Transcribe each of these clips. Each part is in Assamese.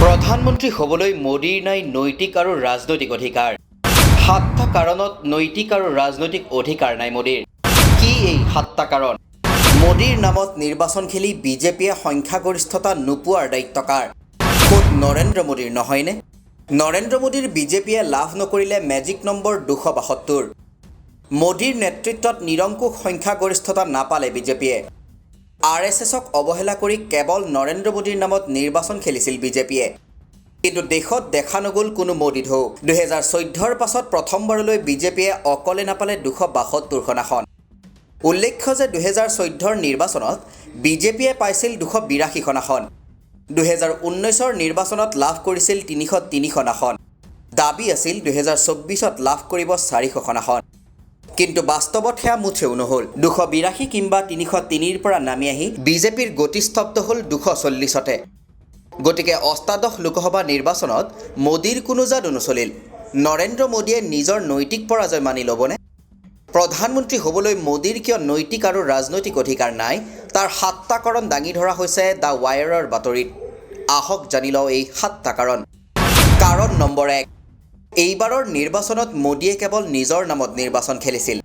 প্ৰধানমন্ত্ৰী হ'বলৈ মোদীৰ নাই নৈতিক আৰু ৰাজনৈতিক অধিকাৰ। 7টা কাৰণত নৈতিক আৰু ৰাজনৈতিক অধিকাৰ নাই মোদীৰ। কি এই 7টা কাৰণ? মোদীৰ নামত নিৰ্বাচন খেলি বিজেপিয়ে সংখ্যাগৰিষ্ঠতা নোপোৱাৰ দায়িত্ব কাৰ? খোদ নৰেন্দ্ৰ মোদীৰ নহয়নে? নৰেন্দ্ৰ মোদীৰ বিজেপিয়ে লাভ নকৰিলে মেজিক নম্বৰ 272। মোদীৰ নেতৃত্বত নিৰংকুশ সংখ্যাগৰিষ্ঠতা নাপালে বিজেপিয়ে। RSSক অৱহেলা কৰি কেৱল নৰেন্দ্ৰ মোদীৰ নামত নিৰ্বাচন খেলিছিল বিজেপিয়ে। কিন্তু দেশত দেখা নগ'ল কোনো মোদী ঢৌ। 2014ৰ পাছত প্ৰথমবাৰলৈ বিজেপিয়ে অকলে নাপালে 272খন আসন। উল্লেখ্য যে 2014ৰ নিৰ্বাচনত বিজেপিয়ে পাইছিল 282খন আসন। 2019ৰ নিৰ্বাচনত লাভ কৰিছিল 303খন আসন। দাবী আছিল 2024ত লাভ কৰিব 400খন আসন। কিন্তু বাস্তৱত সেয়া মুঠেও নহ'ল। 282 কিংবা 303ৰ পৰা নামি আহি বিজেপিৰ গতিস্তব্ধ হ'ল 240তে। গতিকে অষ্টাদশ লোকসভা নিৰ্বাচনত মোদীৰ কোনো যাদু নচলিল। নৰেন্দ্ৰ মোদীয়ে নিজৰ নৈতিক পৰাজয় মানি ল'বনে? প্ৰধানমন্ত্ৰী হ'বলৈ মোদীৰ কিয় নৈতিক আৰু ৰাজনৈতিক অধিকাৰ নাই, তাৰ 7টা কাৰণ দাঙি ধৰা হৈছে দ্য ৱায়াৰৰ বাতৰিত। আহক জানি লওঁ এই 7টা কাৰণ। কাৰণ নম্বৰ 1, এইবাৰৰ নিৰ্বাচনত মোদীয়ে কেৱল নিজৰ নামত নিৰ্বাচন খেলিছিল।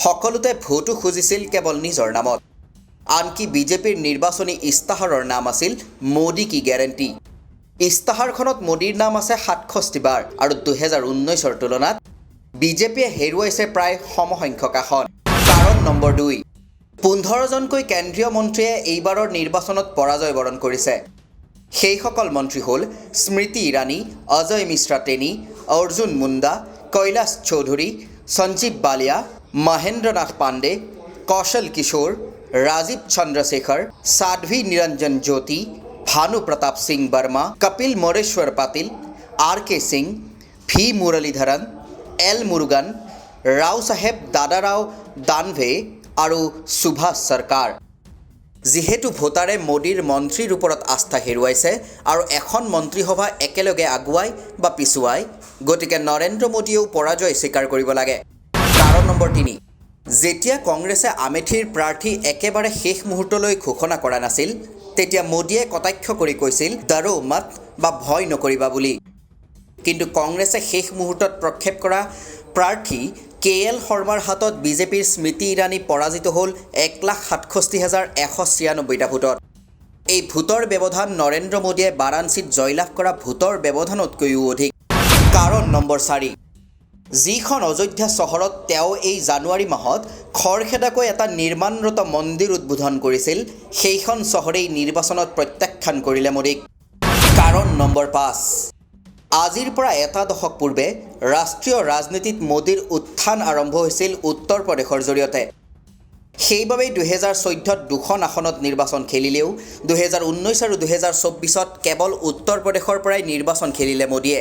সকলোতে ভোটো খুজিছিল কেৱল নিজৰ নামত। আনকি বিজেপিৰ নিৰ্বাচনী ইস্তাহাৰৰ নাম আছিল মোদী কি গেৰেণ্টি। ইস্তাহাৰখনত মোদীৰ নাম আছে 67 বাৰ আৰু 2019ৰ তুলনাত বিজেপিয়ে হেৰুৱাইছে প্ৰায় সমসংখ্যক আসন। কাৰণ নম্বৰ 2, 15জনকৈ কেন্দ্ৰীয় মন্ত্ৰীয়ে এইবাৰৰ নিৰ্বাচনত পৰাজয় বৰণ কৰিছে। সেইসকল মন্ত্ৰী হ'ল স্মৃতি ইৰাণী, অজয় মিশ্ৰা টেনী, অৰ্জুন মুণ্ডা, কৈলাশ চৌধুৰী, সঞ্জীৱ বালিয়া, Mahendra Nath Pandey, Kaushal Kishore, Rajeev Chandrasekhar, Sadhvi Niranjan Jyoti, Bhanu Pratap Singh Verma, Kapil Moreshwar Patil, RK Singh, V Muraleedharan, L Murugan, Rao Saheb Dadarao Danve আৰু সুভাষ চৰকাৰ। যিহেতু ভোটাৰে মোদীৰ মন্ত্ৰীৰ ওপৰত আস্থা হেৰুৱাইছে আৰু এখন মন্ত্ৰীসভা একেলগে আগুৱাই বা পিছুৱাই, গতিকে নৰেন্দ্ৰ মোদীয়েও পৰাজয় স্বীকাৰ কৰিব লাগে। কাৰণ নম্বৰ 3, যেতিয়া কংগ্ৰেছে আমেথিৰ প্ৰাৰ্থী একেবাৰে শেষ মুহূৰ্তলৈ ঘোষণা কৰা নাছিল, তেতিয়া মোদীয়ে কটাক্ষ কৰি কৈছিল ডৰো মত বা ভয় নকৰিবা বুলি। কিন্তু কংগ্ৰেছে শেষ মুহূৰ্তত প্ৰক্ষেপ কৰা প্ৰাৰ্থী KL শৰ্মাৰ হাতত বিজেপিৰ স্মৃতি ইৰাণী পৰাজিত হ'ল 1,67,196টা ভোটত। এই ভোটৰ ব্যৱধান নৰেন্দ্ৰ মোদীয়ে বাৰাণসীত জয়লাভ কৰা ভোটৰ ব্যৱধানতকৈও অধিক। কাৰণ নম্বৰ 4, যিখন অযোধ্যা চহৰত তেওঁ এই জানুৱাৰী মাহত খৰখেদাকৈ এটা নিৰ্মাণৰত মন্দিৰ উদ্বোধন কৰিছিল, সেইখন চহৰেই নিৰ্বাচনত প্ৰত্যাখ্যান কৰিলে মোদীক। কাৰণ নম্বৰ 5, আজিৰ পৰা এটা দশক পূৰ্বে ৰাষ্ট্ৰীয় ৰাজনীতিত মোদীৰ উত্থান আৰম্ভ হৈছিল উত্তৰ প্ৰদেশৰ জৰিয়তে। সেইবাবেই 2014ত 2খন আসনত নিৰ্বাচন খেলিলেও 2019 আৰু 2024ত কেৱল উত্তৰ প্ৰদেশৰ পৰাই নিৰ্বাচন খেলিলে মোদীয়ে।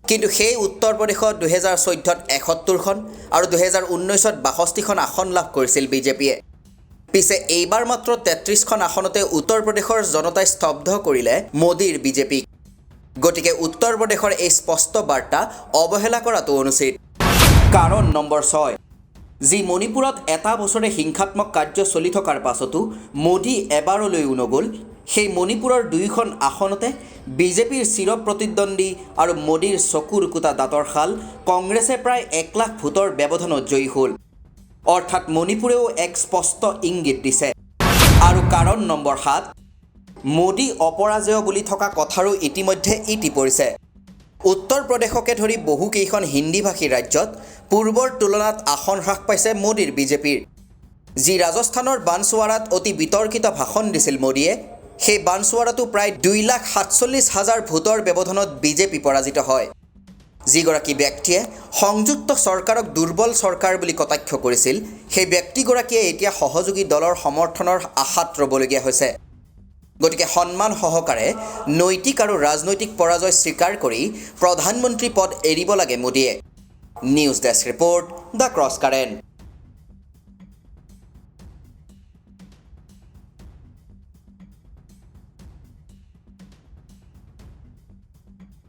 কিন্তু সেই উত্তৰ প্ৰদেশত 2014ত 71খন আৰু 2019ত 62খন আসন লাভ কৰিছিল বিজেপিয়ে। পিছে এইবাৰ মাত্ৰ 33খন আসনতে উত্তৰ প্ৰদেশৰ জনতাই স্তব্ধ কৰিলে মোদীৰ বিজেপিক। গতিকে উত্তৰ প্ৰদেশৰ এই স্পষ্ট বাৰ্তা অৱহেলা কৰাটো অনুচিত। কাৰণ নম্বৰ 6, যি মণিপুৰত এটা বছৰে হিংসাত্মক কাৰ্য চলি থকাৰ পাছতো মোদী এবাৰলৈও নগ'ল, সেই মণিপুৰৰ 2খন আসনতে বিজেপিৰ চিৰপ্ৰতিদ্বন্দ্বী আৰু মোদীৰ চকুৰ কুটা দাঁতৰ শাল কংগ্ৰেছে প্ৰায় 1 লাখ ভোটৰ ব্যৱধানত জয়ী হ'ল। অৰ্থাৎ মণিপুৰেও এক স্পষ্ট ইংগিত দিছে। আৰু কাৰণ নম্বৰ 7, মোদী অপৰাজেয় বুলি থকা কথাৰো ইতিমধ্যে ইতি পৰিছে। উত্তৰ প্ৰদেশকে ধৰি বহুকেইখন হিন্দীভাষী ৰাজ্যত পূৰ্বৰ তুলনাত আসন হ্ৰাস পাইছে মোদীৰ বিজেপিৰ। যি ৰাজস্থানৰ বানছৱাৰাত অতি বিতৰ্কিত ভাষণ দিছিল মোদীয়ে, সেই বানছৱাৰাতো প্ৰায় 2,47,000 ভোটৰ ব্যৱধানত বিজেপি পৰাজিত হয়। যিগৰাকী ব্যক্তিয়ে সংযুক্ত চৰকাৰক দুৰ্বল চৰকাৰ বুলি কটাক্ষ কৰিছিল, সেই ব্যক্তিগৰাকীয়ে এতিয়া সহযোগী দলৰ সমৰ্থনৰ আশাত ৰ'বলগীয়া হৈছে। গতিকে সন্মান সহকাৰে নৈতিক আৰু ৰাজনৈতিক পৰাজয় স্বীকাৰ কৰি প্ৰধানমন্ত্ৰী পদ এৰিব লাগে মোদীয়ে। News desk report, the cross current.